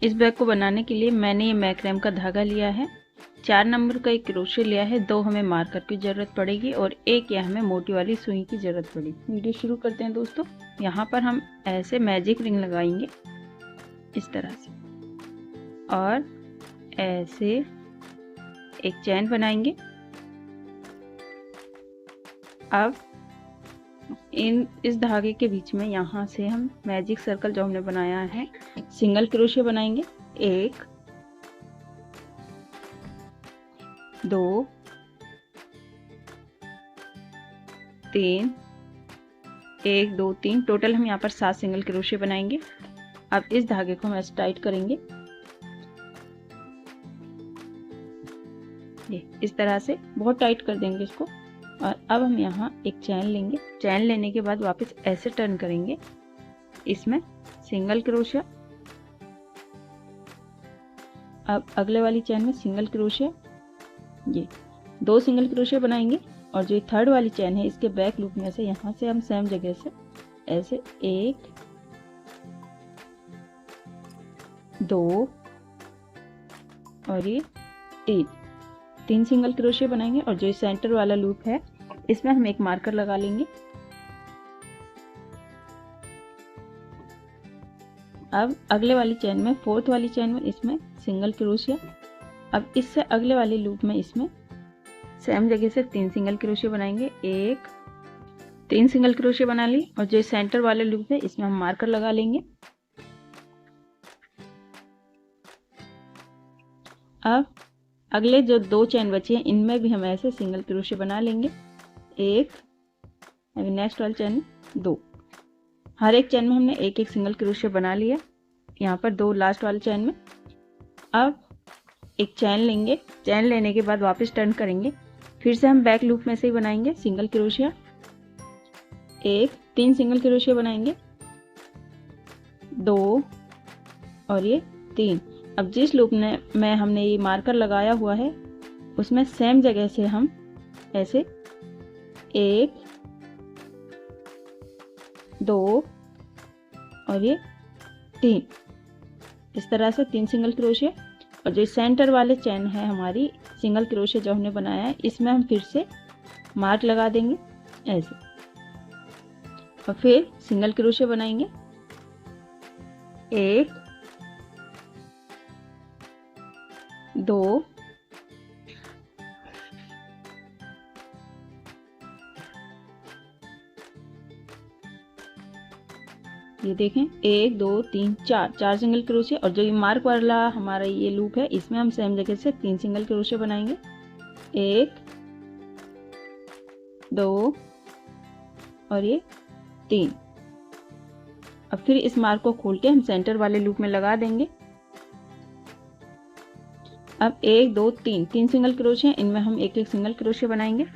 इस बैग को बनाने के लिए मैंने ये मैक्रेम का धागा लिया है, 4 नंबर का एक क्रोशे लिया है, 2 हमें मार्कर की ज़रूरत पड़ेगी और एक या हमें मोटी वाली सुई की ज़रूरत पड़ेगी। वीडियो शुरू करते हैं दोस्तों। यहाँ पर हम ऐसे मैजिक रिंग लगाएंगे इस तरह से और ऐसे एक चैन बनाएंगे। अब इस धागे के बीच में यहाँ से हम मैजिक सर्कल जो हमने बनाया है सिंगल क्रोशे बनाएंगे। 1 2 3 1 2 3 टोटल हम यहाँ पर 7 सिंगल क्रोशे बनाएंगे। अब इस धागे को हम ऐसे टाइट करेंगे, ये इस तरह से बहुत टाइट कर देंगे इसको। और अब हम यहाँ एक चैन लेंगे, चैन लेने के बाद वापस ऐसे टर्न करेंगे, इसमें सिंगल क्रोशा। अब अगले वाली चैन में सिंगल क्रोशे, ये 2 सिंगल क्रोशे बनाएंगे। और जो थर्ड वाली चैन है इसके बैक लूप में से यहाँ से हम सेम जगह से ऐसे 1 2 और ये 3 सिंगल क्रोशे बनाएंगे। और जो सेंटर वाला लूप है इसमें हम एक मार्कर लगा लेंगे। अब अगले वाली चैन में, फोर्थ वाली चैन में इसमें सिंगल क्रोशिया। अब इससे अगले वाले लूप में इसमें सेम जगह से 3 सिंगल क्रोशिया बनाएंगे। 3 सिंगल क्रोशिया बना ली और जो सेंटर वाले लूप है इसमें हम मार्कर लगा लेंगे। अब अगले जो 2 चैन बची हैं इनमें भी हम ऐसे सिंगल क्रोशिया बना लेंगे। 1 नेक्स्ट वाली चैन 2, हर एक चैन में हमने एक एक सिंगल क्रोशिया बना लिया। यहाँ पर 2 लास्ट वाली चैन में। अब एक चैन लेंगे, चैन लेने के बाद वापस टर्न करेंगे, फिर से हम बैक लूप में से ही बनाएंगे सिंगल क्रोशिया। 3 सिंगल क्रोशिया बनाएंगे, 2 और ये 3। अब जिस लूप में हमने ये मार्कर लगाया हुआ है उसमें सेम जगह से हम ऐसे 1 2 और ये 3, इस तरह से 3 सिंगल क्रोशिया। और जो सेंटर वाले चैन है हमारी सिंगल क्रोशिया जो हमने बनाया है इसमें हम फिर से मार्क लगा देंगे ऐसे और फिर सिंगल क्रोशिया बनाएंगे। 1 2 ये देखें 1 2 3 4 सिंगल क्रोशिया। और जो ये मार्क वाला हमारा ये लूप है इसमें हम सेम जगह से 3 सिंगल क्रोशिया बनाएंगे। 1 2 और ये 3। अब फिर इस मार्क को खोल के हम सेंटर वाले लूप में लगा देंगे। अब 1 2 3 सिंगल क्रोशिया, इनमें हम एक एक सिंगल क्रोशिया बनाएंगे।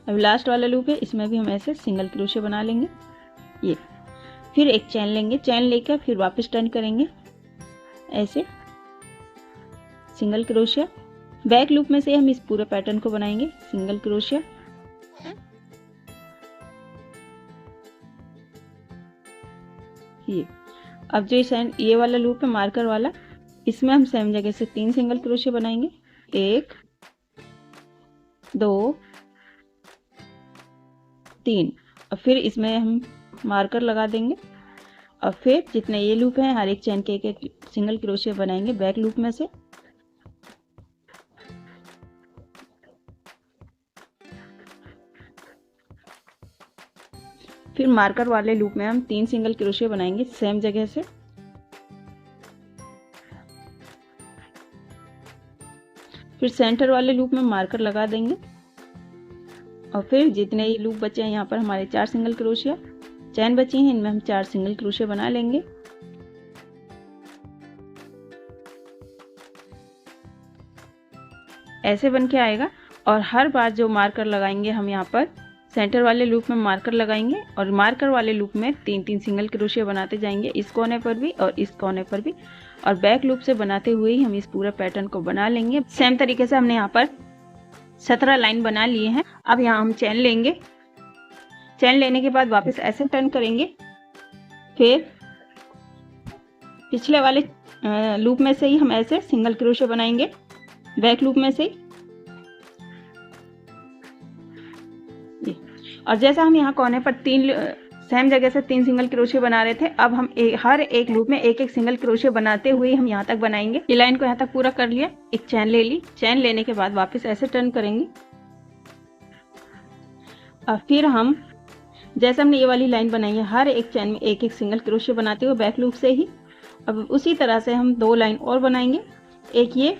अब लास्ट वाला लूप है इसमें भी हम ऐसे सिंगल क्रोशिया बना लेंगे। ये फिर एक चैन लेंगे, चैन लेकर फिर वापस टर्न करेंगे ऐसे सिंगल क्रोशिया। बैक लूप में से हम इस पूरे पैटर्न को बनाएंगे सिंगल क्रोशिया। ये अब जो ये वाला लूप है मार्कर वाला इसमें हम सेम जगह से 3 सिंगल क्रोशिया बनाएंगे। 1 2 3 और फिर इसमें हम मार्कर लगा देंगे। और फिर जितने ये लूप हैं हर एक चैन के एक एक सिंगल क्रोशिया बनाएंगे बैक लूप में से। फिर मार्कर वाले लूप में हम 3 सिंगल क्रोशिया बनाएंगे सेम जगह से। फिर सेंटर वाले लूप में मार्कर लगा देंगे और फिर जितने ये लूप बचे हैं यहाँ पर हमारे 4 सिंगल क्रोशिया चैन बची हैं इनमें हम 4 सिंगल क्रोशिया बना लेंगे। ऐसे बन के आएगा। और हर बार जो मार्कर लगाएंगे हम यहाँ पर सेंटर वाले लूप में मार्कर लगाएंगे और मार्कर वाले लूप में 3 सिंगल क्रोशिया बनाते जाएंगे इस कोने पर भी और इस कोने पर भी। और बैक लूप से बनाते हुए ही हम इस पूरा पैटर्न को बना लेंगे। सेम तरीके से हमने यहाँ पर 17 लाइन बना लिए हैं। अब यहाँ हम चैन लेंगे, चैन लेने के बाद वापस ऐसे टर्न करेंगे, फिर पिछले वाले लूप में से ही हम ऐसे सिंगल क्रोशे बनाएंगे, बैक लूप में से ये। और जैसा हम यहाँ कोने पर सेम जगह से 3 सिंगल क्रोशे बना रहे थे, अब हम हर एक लूप में एक सिंगल क्रोशे बनाते हुए हम यहाँ तक बनाएंगे। ये लाइन को यहाँ तक पूरा कर लिया, एक चैन ले ली, चैन लेने के बाद वापस ऐसे टर्न करेंगे और फिर हम जैसे हमने ये वाली लाइन बनाई है हर एक चैन में एक सिंगल क्रोशे बनाते हुए बैक लूप से ही। अब उसी तरह से हम 2 लाइन और बनाएंगे, एक ये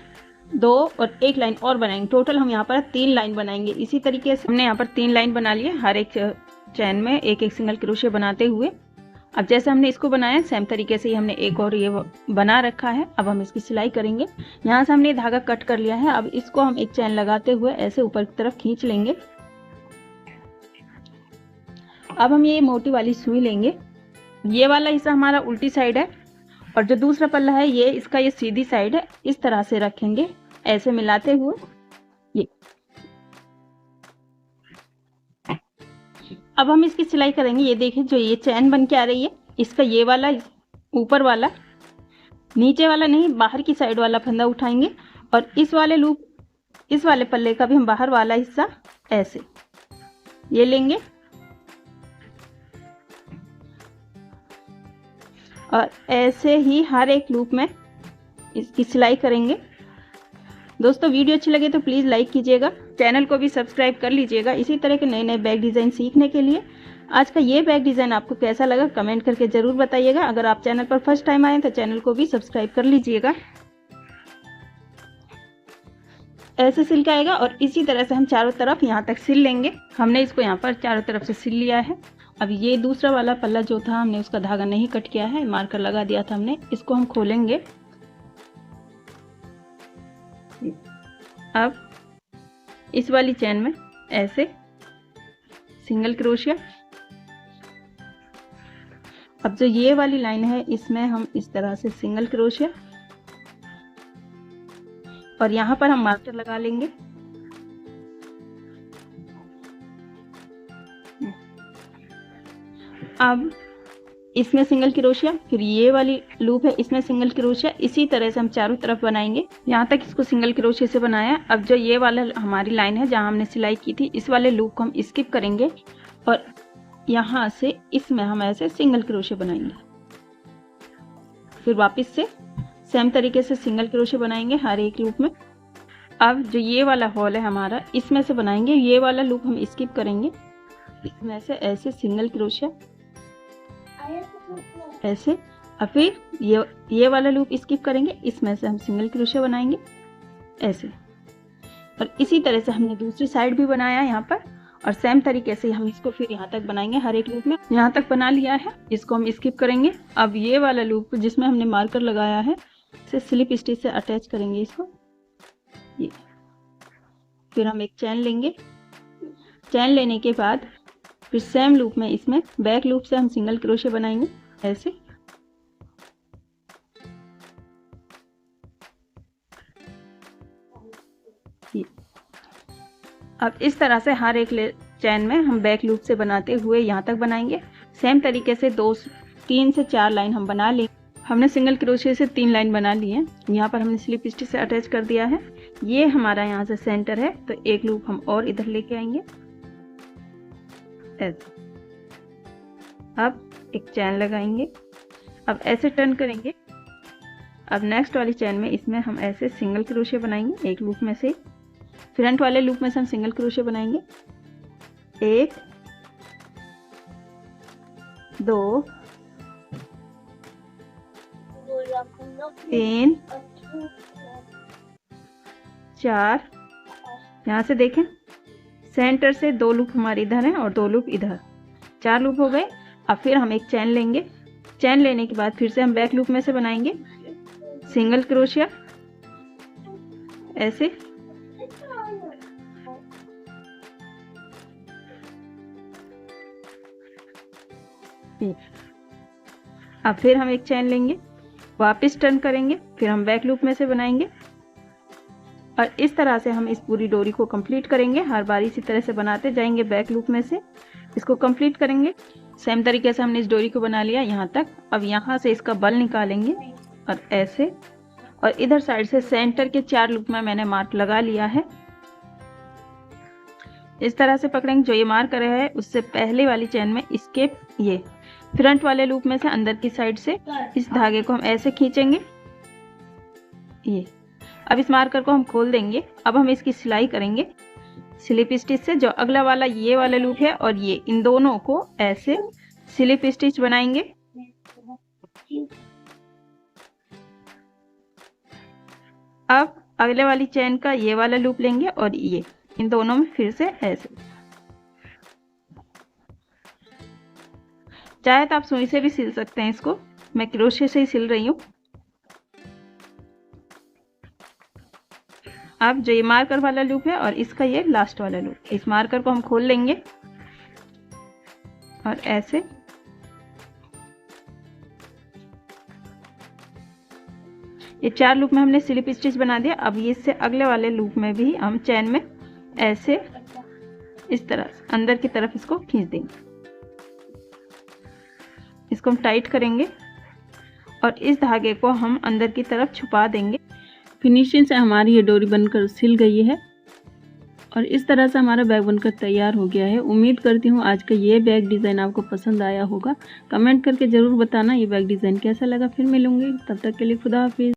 2 और एक लाइन और बनाएंगे। टोटल हम यहाँ पर 3 लाइन बनाएंगे। इसी तरीके से हमने यहाँ पर 3 लाइन बना लिए, हर एक चैन में एक सिंगल क्रोशे बनाते हुए। अब जैसे हमने इसको बनाया सेम तरीके से ही हमने एक और ये बना रखा है। अब हम इसकी सिलाई करेंगे। यहाँ से हमने धागा कट कर लिया है, अब इसको हम एक चैन लगाते हुए ऐसे ऊपर की तरफ खींच लेंगे। अब हम ये मोटी वाली सुई लेंगे, ये वाला हिस्सा हमारा उल्टी साइड है और जो दूसरा पल्ला है ये इसका ये सीधी साइड है। इस तरह से रखेंगे ऐसे मिलाते हुए ये। अब हम इसकी सिलाई करेंगे। ये देखिए जो ये चैन बन के आ रही है, इसका ये वाला ऊपर वाला, नीचे वाला नहीं, बाहर की साइड वाला फंदा उठाएंगे और इस वाले पल्ले का भी हम बाहर वाला हिस्सा ऐसे ये लेंगे और ऐसे ही हर एक लूप में इसकी सिलाई करेंगे। दोस्तों वीडियो अच्छी लगे तो प्लीज़ लाइक कीजिएगा, चैनल को भी सब्सक्राइब कर लीजिएगा इसी तरह के नए नए बैग डिज़ाइन सीखने के लिए। आज का ये बैग डिज़ाइन आपको कैसा लगा कमेंट करके ज़रूर बताइएगा। अगर आप चैनल पर फर्स्ट टाइम आए तो चैनल को भी सब्सक्राइब कर लीजिएगा। ऐसे सिल के आएगा और इसी तरह से हम चारों तरफ यहाँ तक सिल लेंगे। हमने इसको यहाँ पर चारों तरफ से सिल लिया है। अब ये दूसरा वाला पल्ला जो था हमने उसका धागा नहीं कट किया है, मार्कर लगा दिया था हमने, इसको हम खोलेंगे। अब इस वाली चैन में ऐसे सिंगल क्रोशिया। अब जो ये वाली लाइन है इसमें हम इस तरह से सिंगल क्रोशिया और यहाँ पर हम मार्कर लगा लेंगे। अब इसमें सिंगल क्रोशिया, फिर ये वाली लूप है इसमें सिंगल क्रोशिया। इसी तरह से हम चारों तरफ बनाएंगे। यहाँ तक इसको सिंगल क्रोशिया से बनाया। अब जो ये वाला हमारी लाइन है जहाँ हमने सिलाई की थी, इस वाले लूप को हम स्किप करेंगे और यहाँ से इसमें हम ऐसे सिंगल क्रोशिया बनाएंगे। फिर वापस से सेम तरीके से सिंगल क्रोशिया बनाएंगे हर एक लूप में। अब जो ये वाला होल है हमारा, इसमें से बनाएंगे। ये वाला लूप हम स्किप करेंगे, इसमें से ऐसे सिंगल क्रोशिया ऐसे। और फिर ये वाला लूप स्किप करेंगे, इसमें से हम सिंगल क्रोशिया बनाएंगे ऐसे। और इसी तरह से हमने दूसरी साइड भी बनाया यहाँ पर और सेम तरीके से हम इसको फिर यहाँ तक बनाएंगे हर एक लूप में। यहाँ तक बना लिया है, इसको हम स्किप करेंगे। अब ये वाला लूप जिसमें हमने मार्कर लगाया है इसे स्लिप स्टिच से अटैच करेंगे इसको ये। फिर हम एक चैन लेंगे, चैन लेने के बाद फिर सेम लूप में इसमें बैक लूप से हम सिंगल क्रोशिया बनाएंगे ऐसे। अब इस तरह से हर एक चैन में हम बैक लूप से बनाते हुए यहाँ तक बनाएंगे। सेम तरीके से 3 से 4 लाइन हम बना लेंगे। हमने सिंगल क्रोशिया से 3 लाइन बना ली है। यहाँ पर हमने स्लिप स्टिच से अटैच कर दिया है। ये हमारा यहाँ से सेंटर है, तो एक लूप हम और इधर लेके आएंगे ऐसे। अब एक चैन लगाएंगे, अब ऐसे टर्न करेंगे। अब नेक्स्ट वाली चैन में इसमें हम ऐसे सिंगल क्रोशिया बनाएंगे एक लूप में से। फ्रंट वाले लूप में से हम सिंगल क्रोशिया बनाएंगे 1 2 3 4। यहाँ से देखें सेंटर से 2 लूप हमारे इधर हैं और 2 लूप इधर, 4 लूप हो गए। अब फिर हम एक चैन लेंगे, चैन लेने के बाद फिर से हम बैक लूप में से बनाएंगे सिंगल क्रोशिया ऐसे। अब फिर हम एक चैन लेंगे, वापस टर्न करेंगे, फिर हम बैक लूप में से बनाएंगे और इस तरह से हम इस पूरी डोरी को कंप्लीट करेंगे। हर बार इसी तरह से बनाते जाएंगे बैक लूप में से। इसको कंप्लीट करेंगे। सेम तरीके से हमने इस डोरी को बना लिया यहाँ तक। अब यहाँ से इसका बल निकालेंगे और ऐसे, और इधर साइड से सेंटर के 4 लूप में मैंने मार्क लगा लिया है। इस तरह से पकड़ेंगे। जो ये मार्क करे है उससे पहले वाली चेन में इसके ये फ्रंट वाले लूप में से अंदर की साइड से इस धागे को हम ऐसे खींचेंगे ये। अब इस मार्कर को हम खोल देंगे। अब हम इसकी सिलाई करेंगे स्लिप स्टिच से। जो अगला वाला ये वाला लूप है और ये, इन दोनों को ऐसे स्लिप स्टिच बनाएंगे। अब अगले वाली चेन का ये वाला लूप लेंगे और ये, इन दोनों में फिर से ऐसे। चाहे तो आप सुई से भी सिल सकते हैं इसको, मैं क्रोशे से ही सिल रही हूँ। अब जो ये मार्कर वाला लूप है और इसका ये लास्ट वाला लूप, इस मार्कर को हम खोल लेंगे और ऐसे ये 4 लूप में हमने स्लिप स्टिच बना दिया। अब इससे अगले वाले लूप में भी हम चैन में ऐसे इस तरह से अंदर की तरफ इसको खींच देंगे। इसको हम टाइट करेंगे और इस धागे को हम अंदर की तरफ छुपा देंगे। फिनिशिंग से हमारी ये डोरी बनकर सिल गई है और इस तरह से हमारा बैग बनकर तैयार हो गया है। उम्मीद करती हूँ आज का ये बैग डिज़ाइन आपको पसंद आया होगा। कमेंट करके ज़रूर बताना ये बैग डिज़ाइन कैसा लगा। फिर मिलूंगी, तब तक के लिए खुदा हाफिज़।